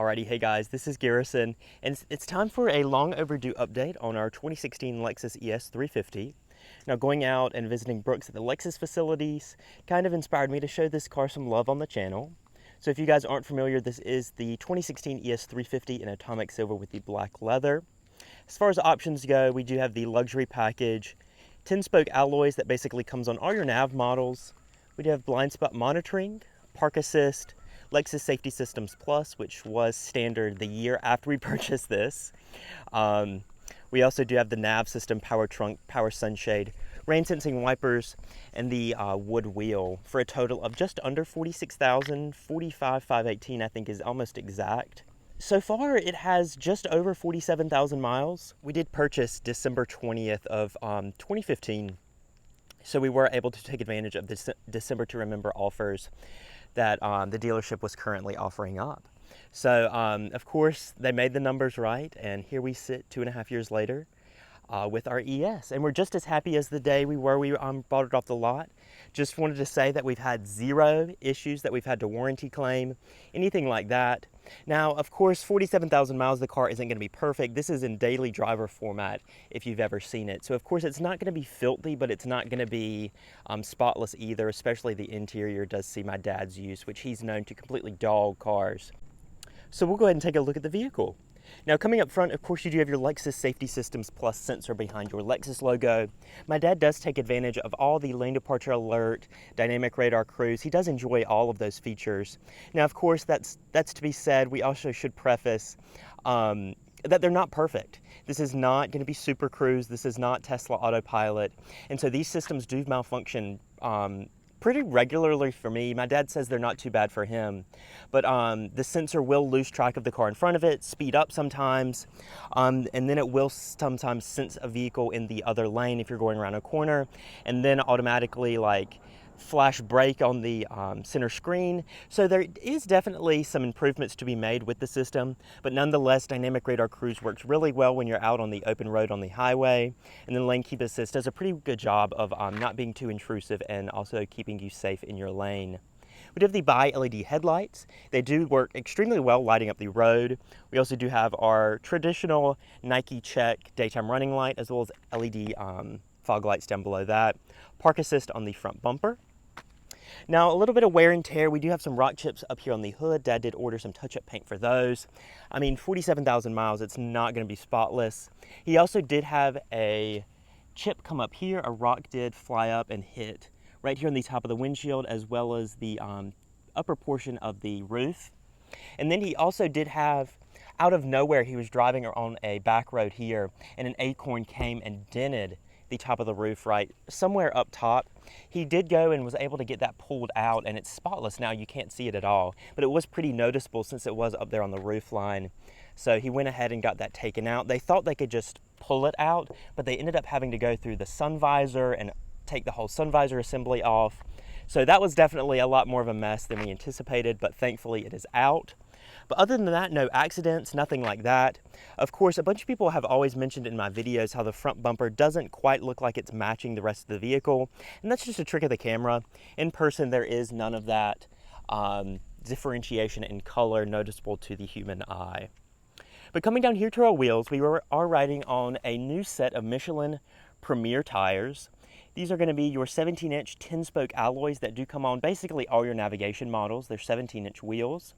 Alrighty, hey guys, this is Garrison, and it's time for a long overdue update on our 2016 Lexus ES350. Now, going out and visiting Brooks at the Lexus facilities kind of inspired me to show this car some love on the channel. So if you guys aren't familiar, this is the 2016 ES350 in atomic silver with the black leather. As far as options go, we do have the luxury package, 10-spoke alloys that basically comes on all your nav models. We do have blind spot monitoring, park assist, Lexus Safety Systems Plus, which was standard the year after we purchased this. We also do have the nav system, power trunk, power sunshade, rain sensing wipers, and the wood wheel for a total of just under $46,000, $45,518 I think is almost exact. So far, it has just over 47,000 miles. We did purchase December 20th of 2015, so we were able to take advantage of the December to Remember offers that the dealership was currently offering up. So of course they made the numbers right, and here we sit 2.5 years later with our ES, and we're just as happy as the day we were bought it off the lot. Just wanted to say that we've had zero issues that we've had to warranty claim, anything like that. Now, of course, 47,000 miles, the car isn't going to be perfect. This is in daily driver format if you've ever seen it. So of course it's not going to be filthy, but it's not going to be spotless either, especially the interior does see my dad's use, which he's known to completely dog cars. So we'll go ahead and take a look at the vehicle. Now, coming up front, of course, you do have your Lexus Safety Systems Plus sensor behind your Lexus logo. My dad does take advantage of all the lane departure alert, dynamic radar cruise. He does enjoy all of those features. Now, of course, that's to be said. We also should preface that they're not perfect. This is not going to be Super Cruise. This is not Tesla Autopilot. And so these systems do malfunction pretty regularly for me. My dad says they're not too bad for him, but the sensor will lose track of the car in front of it, speed up sometimes, and then it will sometimes sense a vehicle in the other lane if you're going around a corner, and then automatically flash brake on the center screen. So there is definitely some improvements to be made with the system, but nonetheless, dynamic radar cruise works really well when you're out on the open road on the highway, and then lane keep assist does a pretty good job of not being too intrusive and also keeping you safe in your lane. We do have the bi-LED headlights. They do work extremely well lighting up the road. We also do have our traditional Nike check daytime running light, as well as LED fog lights down below that. Park assist on the front bumper. Now, a little bit of wear and tear. We do have some rock chips up here on the hood. Dad did order some touch-up paint for those. I mean, 47,000 miles, it's not going to be spotless. He also did have a chip come up here. A rock did fly up and hit right here on the top of the windshield, as well as the upper portion of the roof. And then he also did have, out of nowhere, he was driving on a back road here, and an acorn came and dented the top of the roof right somewhere up top. He did go and was able to get that pulled out, and it's spotless now. You can't see it at all, but it was pretty noticeable since it was up there on the roof line. So he went ahead and got that taken out. They thought they could just pull it out, but they ended up having to go through the sun visor and take the whole sun visor assembly off. So that was definitely a lot more of a mess than we anticipated, but thankfully it is out. But other than that, no accidents, nothing like that. Of course, a bunch of people have always mentioned in my videos how the front bumper doesn't quite look like it's matching the rest of the vehicle, and that's just a trick of the camera. In person, there is none of that differentiation in color noticeable to the human eye. But coming down here to our wheels, we are riding on a new set of Michelin Premier tires. These are going to be your 17-inch 10-spoke alloys that do come on basically all your navigation models. They're 17-inch wheels.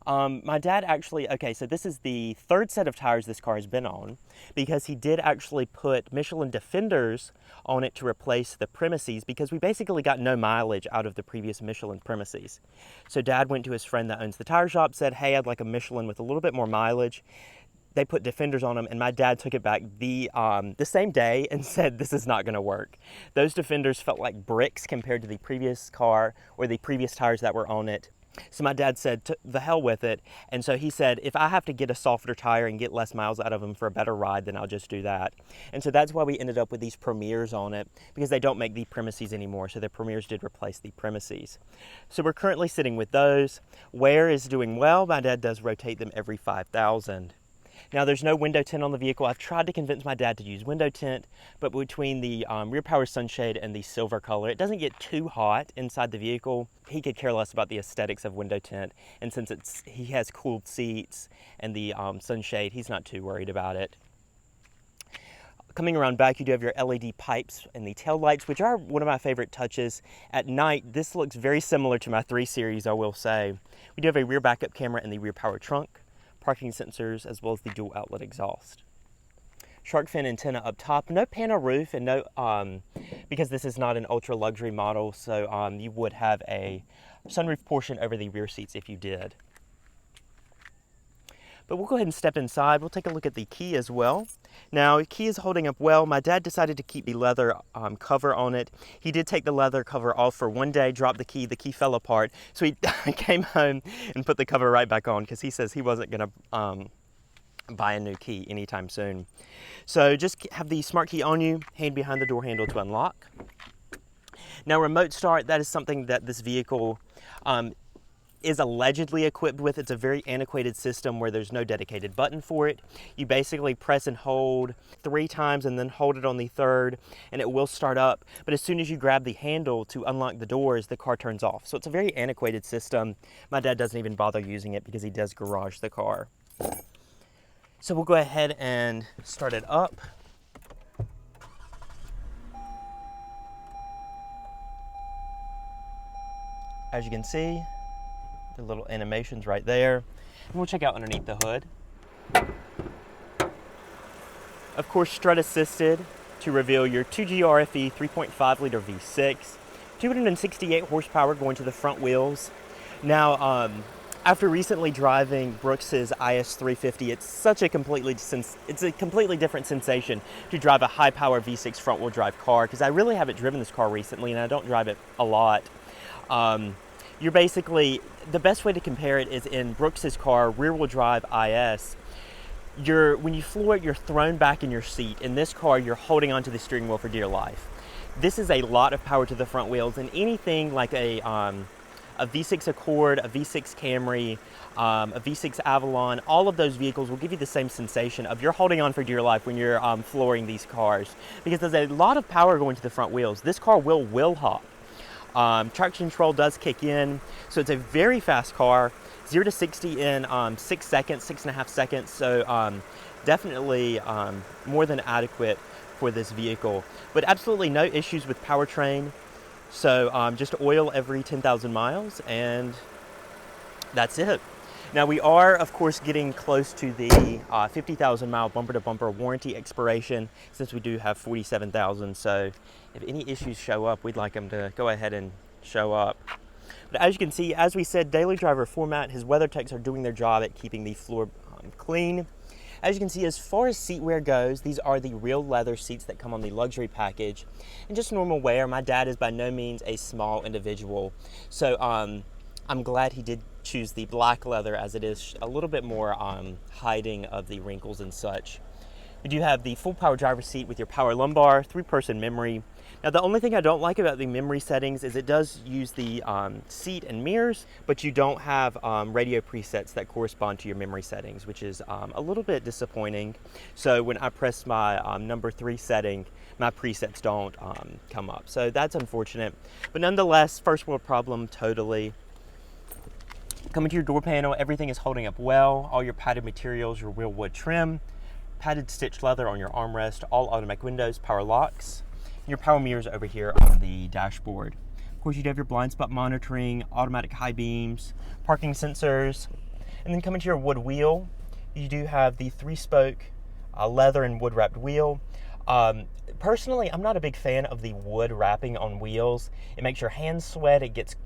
My dad actually, okay, so this is the third set of tires this car has been on, because he did actually put Michelin Defenders on it to replace the Premises, because we basically got no mileage out of the previous Michelin Premises. So Dad went to his friend that owns the tire shop, said, hey, I'd like a Michelin with a little bit more mileage. They put Defenders on them, and my dad took it back the same day and said, this is not going to work. Those Defenders felt like bricks compared to the previous car or the previous tires that were on it. So my dad said, the hell with it. And so he said, if I have to get a softer tire and get less miles out of them for a better ride, then I'll just do that. And so that's why we ended up with these Premiers on it, because they don't make the Premises anymore. So the Premiers did replace the Premises. So we're currently sitting with those. Wear is doing well. My dad does rotate them every 5,000. Now there's no window tint on the vehicle. I've tried to convince my dad to use window tint, but between the rear power sunshade and the silver color, it doesn't get too hot inside the vehicle. He could care less about the aesthetics of window tint, and since he has cooled seats and the sunshade, he's not too worried about it. Coming around back, you do have your LED pipes and the tail lights, which are one of my favorite touches. At night, this looks very similar to my 3 Series, I will say. We do have a rear backup camera and the rear power trunk, parking sensors, as well as the dual outlet exhaust. Shark fin antenna up top, no panel roof, and no, because this is not an ultra luxury model, so you would have a sunroof portion over the rear seats if you did. But we'll go ahead and step inside. We'll take a look at the key as well. Now, the key is holding up well. My dad decided to keep the leather cover on it. He did take the leather cover off for one day, dropped the key fell apart. So he came home and put the cover right back on because he says he wasn't gonna buy a new key anytime soon. So just have the smart key on you, hand behind the door handle to unlock. Now, remote start, that is something that this vehicle is allegedly equipped with. It's a very antiquated system where there's no dedicated button for it. You basically press and hold 3 times and then hold it on the 3rd and it will start up. But as soon as you grab the handle to unlock the doors, the car turns off. So it's a very antiquated system. My dad doesn't even bother using it because he does garage the car. So we'll go ahead and start it up. As you can see, the little animations right there. And we'll check out underneath the hood. Of course, strut assisted to reveal your 2G RFE 3.5 liter V6, 268 horsepower going to the front wheels. Now, after recently driving Brooks's ES350, it's a completely different sensation to drive a high power V6 front wheel drive car, because I really haven't driven this car recently and I don't drive it a lot. You're basically, the best way to compare it is in Brooks's car, rear-wheel drive IS, when you floor it, you're thrown back in your seat. In this car, you're holding onto the steering wheel for dear life. This is a lot of power to the front wheels, and anything like a V6 Accord, a V6 Camry, a V6 Avalon, all of those vehicles will give you the same sensation of you're holding on for dear life when you're flooring these cars, because there's a lot of power going to the front wheels. This car will hop. Traction control does kick in, so it's a very fast car. 0 to 60 in 6 seconds, 6.5 seconds, so definitely more than adequate for this vehicle. But absolutely no issues with powertrain, so just oil every 10,000 miles, and that's it. Now we are, of course, getting close to the 50,000 mile bumper-to-bumper warranty expiration, since we do have 47,000. So if any issues show up, we'd like them to go ahead and show up. But as you can see, as we said, daily driver format, his weather techs are doing their job at keeping the floor clean. As you can see, as far as seat wear goes, these are the real leather seats that come on the luxury package. And just normal wear, my dad is by no means a small individual. So I'm glad he did choose the black leather, as it is a little bit more hiding of the wrinkles and such. We do have the full power driver's seat with your power lumbar, 3-person memory. Now the only thing I don't like about the memory settings is it does use the seat and mirrors, but you don't have radio presets that correspond to your memory settings, which is a little bit disappointing. So when I press my number 3 setting, my presets don't come up. So that's unfortunate, but nonetheless, first world problem totally. Coming to your door panel, everything is holding up well. All your padded materials, your real wood trim, padded stitched leather on your armrest, all automatic windows, power locks, and your power mirrors over here on the dashboard. Of course, you'd have your blind spot monitoring, automatic high beams, parking sensors, and then coming to your wood wheel, you do have the 3-spoke leather and wood wrapped wheel. Personally, I'm not a big fan of the wood wrapping on wheels. It makes your hands sweat.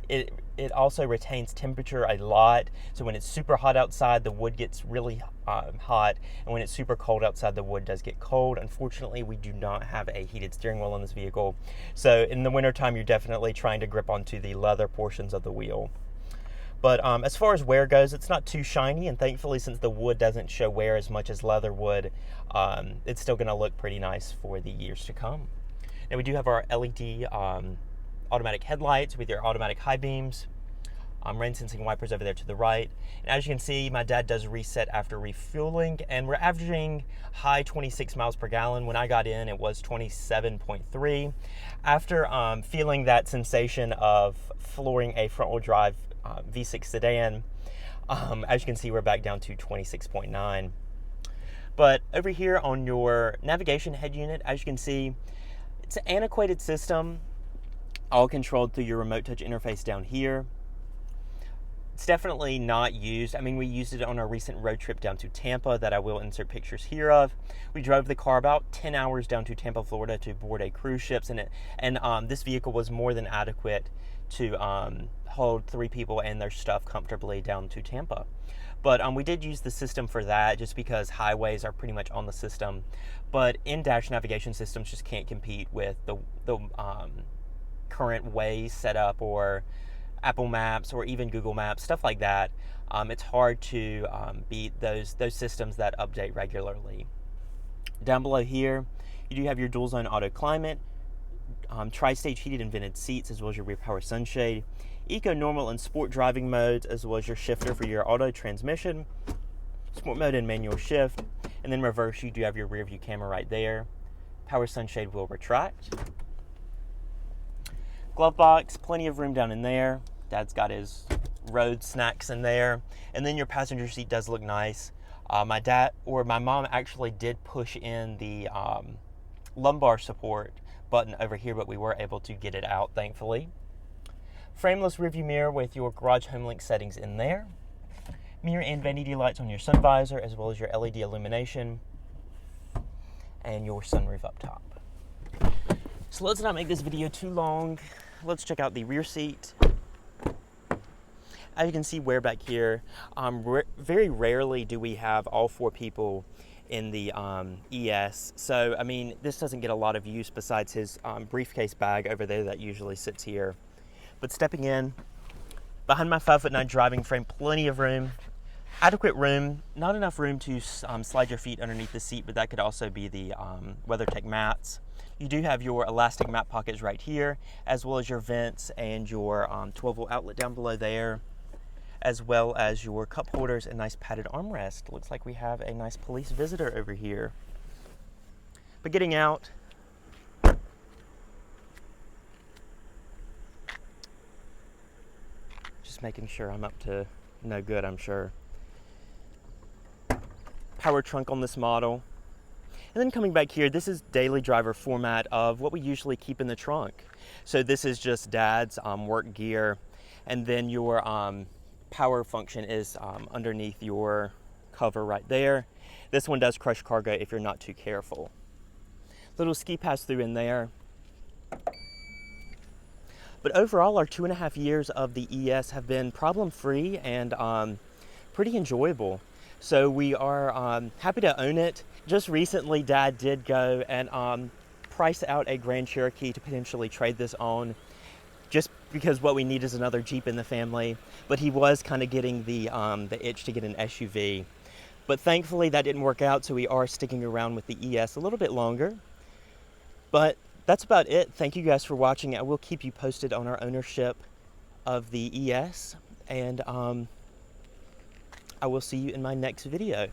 It also retains temperature a lot. So when it's super hot outside, the wood gets really hot, and when it's super cold outside, the wood does get cold. Unfortunately, we do not have a heated steering wheel in this vehicle. So in the wintertime, you're definitely trying to grip onto the leather portions of the wheel. But as far as wear goes, it's not too shiny, and thankfully, since the wood doesn't show wear as much as leather would, it's still going to look pretty nice for the years to come. Now we do have our LED automatic headlights with your automatic high beams, Rain sensing wipers over there to the right. And as you can see, my dad does reset after refueling, and we're averaging high 26 miles per gallon. When I got in, it was 27.3. After feeling that sensation of flooring a front-wheel drive V6 sedan, as you can see, we're back down to 26.9. But over here on your navigation head unit, as you can see, it's an antiquated system, all controlled through your remote touch interface down here. It's definitely not used. I mean, we used it on our recent road trip down to Tampa that I will insert pictures here of. We drove the car about 10 hours down to Tampa, Florida to board a cruise ship, and this vehicle was more than adequate to hold 3 people and their stuff comfortably down to Tampa. But we did use the system for that just because highways are pretty much on the system. But in-dash navigation systems just can't compete with the current Waze setup or Apple Maps or even Google Maps, stuff like that. It's hard to beat those systems that update regularly. Down below here, you do have your dual zone auto climate, tri-stage heated and vented seats, as well as your rear power sunshade, eco, normal, and sport driving modes, as well as your shifter for your auto transmission, sport mode and manual shift, and then reverse, you do have your rear view camera right there. Power sunshade will retract. Glove box, plenty of room down in there. Dad's got his road snacks in there. And then your passenger seat does look nice. My mom actually did push in the lumbar support button over here, but we were able to get it out, thankfully. Frameless rearview mirror with your garage home link settings in there. Mirror and vanity lights on your sun visor, as well as your LED illumination and your sunroof up top. So let's not make this video too long. Let's check out the rear seat. As you can see, we're back here. Very rarely do we have all 4 people in the ES. So, I mean, this doesn't get a lot of use besides his briefcase bag over there that usually sits here. But stepping in, behind my 5'9" driving frame, plenty of room. Adequate room, not enough room to slide your feet underneath the seat, but that could also be the WeatherTech mats. You do have your elastic mat pockets right here, as well as your vents and your 12-volt outlet down below there, as well as your cup holders and nice padded armrest. Looks like we have a nice police visitor over here. But getting out, just making sure I'm up to no good, I'm sure. Power trunk on this model. And then coming back here, this is daily driver format of what we usually keep in the trunk. So this is just Dad's work gear, and then your power function is underneath your cover right there. This one does crush cargo if you're not too careful. Little ski pass through in there. But overall, our 2.5 years of the ES have been problem-free and pretty enjoyable. So we are happy to own it. Just recently, Dad did go and price out a Grand Cherokee to potentially trade this on, just because what we need is another Jeep in the family. But he was kind of getting the itch to get an SUV. But thankfully that didn't work out, so we are sticking around with the ES a little bit longer. But that's about it. Thank you guys for watching. I will keep you posted on our ownership of the ES, and I will see you in my next video.